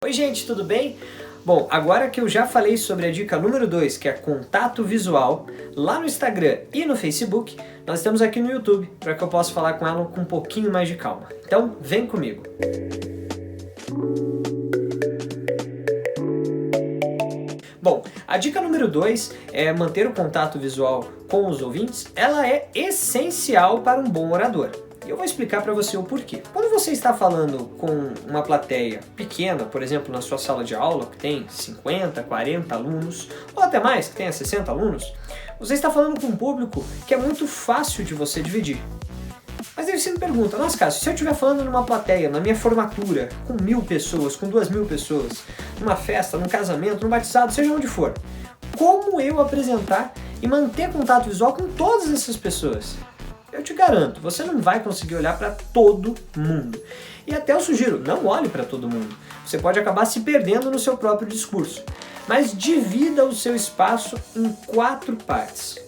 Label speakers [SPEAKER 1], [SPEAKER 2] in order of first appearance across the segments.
[SPEAKER 1] Oi gente, tudo bem? Bom, agora que eu já falei sobre a dica número 2, que é contato visual, lá no Instagram e no Facebook, nós estamos aqui no YouTube, para que eu possa falar com ela com um pouquinho mais de calma. Então, vem comigo! Bom, a dica número 2 é manter o contato visual com os ouvintes. Ela é essencial para um bom orador. E eu vou explicar para você o porquê. Quando você está falando com uma plateia pequena, por exemplo, na sua sala de aula, que tem 50, 40 alunos, ou até mais, que tenha 60 alunos, você está falando com um público que é muito fácil de você dividir. Mas aí você me pergunta, nossa, Cássio, se eu estiver falando numa plateia, na minha formatura, com 1000 pessoas, com 2000 pessoas, numa festa, num casamento, num batizado, seja onde for, como eu apresentar e manter contato visual com todas essas pessoas? Eu te garanto, você não vai conseguir olhar para todo mundo. E até eu sugiro, não olhe para todo mundo. Você pode acabar se perdendo no seu próprio discurso. Mas divida o seu espaço em 4 partes.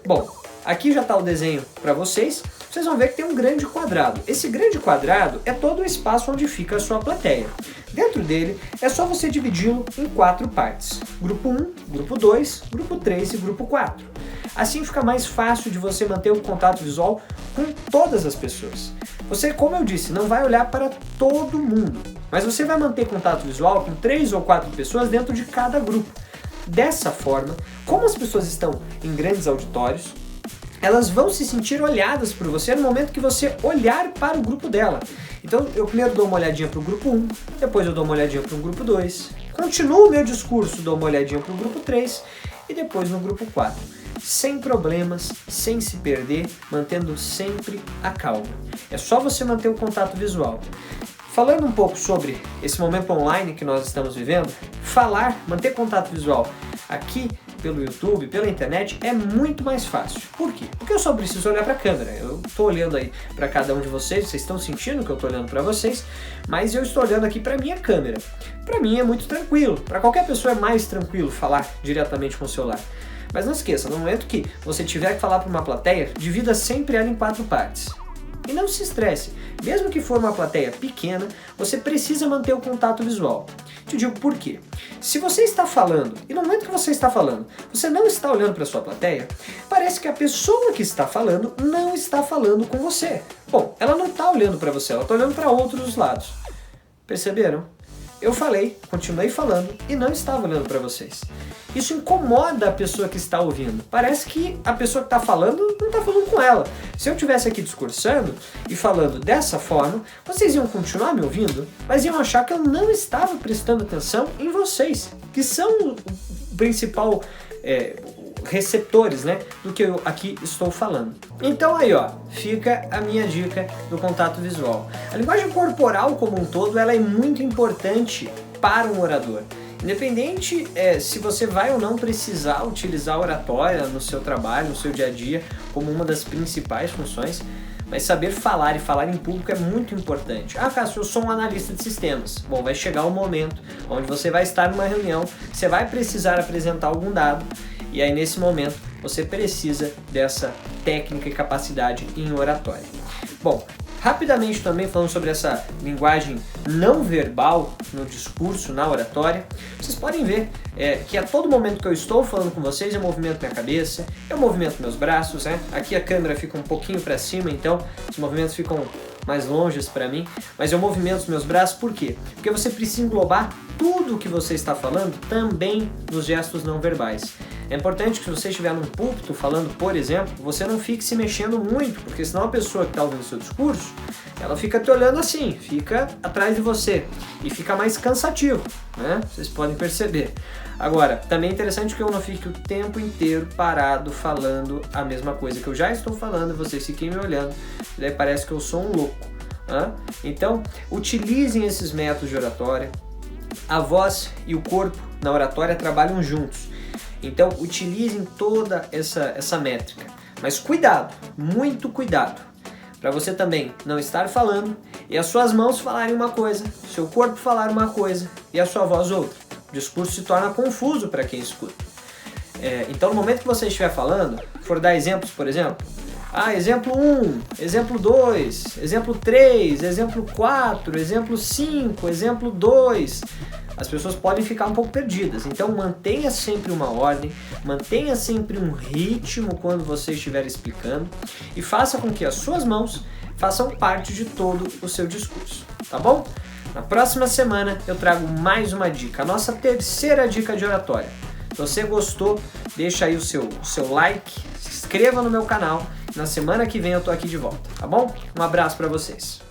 [SPEAKER 1] Bom, aqui já está o desenho para vocês. Vocês vão ver que tem um grande quadrado. Esse grande quadrado é todo o espaço onde fica a sua plateia. Dentro dele é só você dividi-lo em 4 partes. Grupo 1, Grupo 2, Grupo 3 e Grupo 4. Assim fica mais fácil de você manter o contato visual com todas as pessoas. Você, como eu disse, não vai olhar para todo mundo, mas você vai manter contato visual com 3 ou 4 pessoas dentro de cada grupo. Dessa forma, como as pessoas estão em grandes auditórios, elas vão se sentir olhadas por você no momento que você olhar para o grupo dela. Então eu primeiro dou uma olhadinha para o grupo 1, depois eu dou uma olhadinha para o grupo 2, continuo o meu discurso, dou uma olhadinha para o grupo 3 e depois no grupo 4. Sem problemas, sem se perder, mantendo sempre a calma. É só você manter o contato visual. Falando um pouco sobre esse momento online que nós estamos vivendo, manter contato visual aqui pelo YouTube, pela internet, é muito mais fácil. Por quê? Porque eu só preciso olhar para a câmera. Eu estou olhando aí para cada um de vocês, vocês estão sentindo que eu estou olhando para vocês, mas eu estou olhando aqui para a minha câmera. Para mim é muito tranquilo, para qualquer pessoa é mais tranquilo falar diretamente com o celular. Mas não esqueça, no momento que você tiver que falar para uma plateia, divida sempre ela em 4 partes. E não se estresse, mesmo que for uma plateia pequena, você precisa manter o contato visual. Te digo por quê. Se você está falando, e no momento que você está falando, você não está olhando para a sua plateia, parece que a pessoa que está falando não está falando com você. Bom, ela não está olhando para você, ela está olhando para outros lados. Perceberam? Eu falei, continuei falando e não estava olhando para vocês. Isso incomoda a pessoa que está ouvindo. Parece que a pessoa que está falando não está falando com ela. Se eu estivesse aqui discursando e falando dessa forma, vocês iam continuar me ouvindo, mas iam achar que eu não estava prestando atenção em vocês, que são o principal receptores, né, do que eu aqui estou falando. Então aí, ó, fica a minha dica do contato visual. A linguagem corporal como um todo, ela é muito importante para um orador. Independente se você vai ou não precisar utilizar a oratória no seu trabalho, no seu dia a dia, como uma das principais funções, mas saber falar e falar em público é muito importante. Ah, Cássio, eu sou um analista de sistemas. Bom, vai chegar um momento onde você vai estar numa reunião, você vai precisar apresentar algum dado, e aí nesse momento você precisa dessa técnica e capacidade em oratória. Bom, rapidamente também falando sobre essa linguagem não verbal no discurso, na oratória, vocês podem ver que a todo momento que eu estou falando com vocês eu movimento minha cabeça, eu movimento meus braços, né? Aqui a câmera fica um pouquinho para cima, então os movimentos ficam mais longe para mim, mas eu movimento os meus braços, por quê? Porque você precisa englobar tudo o que você está falando também nos gestos não verbais. É importante que se você estiver num púlpito falando, por exemplo, você não fique se mexendo muito, porque senão a pessoa que está ouvindo o seu discurso, ela fica te olhando assim, fica atrás de você e fica mais cansativo, né? Vocês podem perceber. Agora, também é interessante que eu não fique o tempo inteiro parado falando a mesma coisa que eu já estou falando, vocês fiquem me olhando, e daí parece que eu sou um louco. Né? Então, utilizem esses métodos de oratória. A voz e o corpo na oratória trabalham juntos. Então, utilizem toda essa métrica. Mas cuidado, muito cuidado, para você também não estar falando e as suas mãos falarem uma coisa, seu corpo falar uma coisa e a sua voz outra. O discurso se torna confuso para quem escuta. Então, no momento que você estiver falando, for dar exemplos, por exemplo, exemplo 1, exemplo 2, exemplo 3, exemplo 4, exemplo 5, exemplo 2... as pessoas podem ficar um pouco perdidas. Então mantenha sempre uma ordem, mantenha sempre um ritmo quando você estiver explicando e faça com que as suas mãos façam parte de todo o seu discurso, tá bom? Na próxima semana eu trago mais uma dica, a nossa terceira dica de oratória. Se você gostou, deixa aí o seu like, se inscreva no meu canal. Na semana que vem eu tô aqui de volta, tá bom? Um abraço para vocês.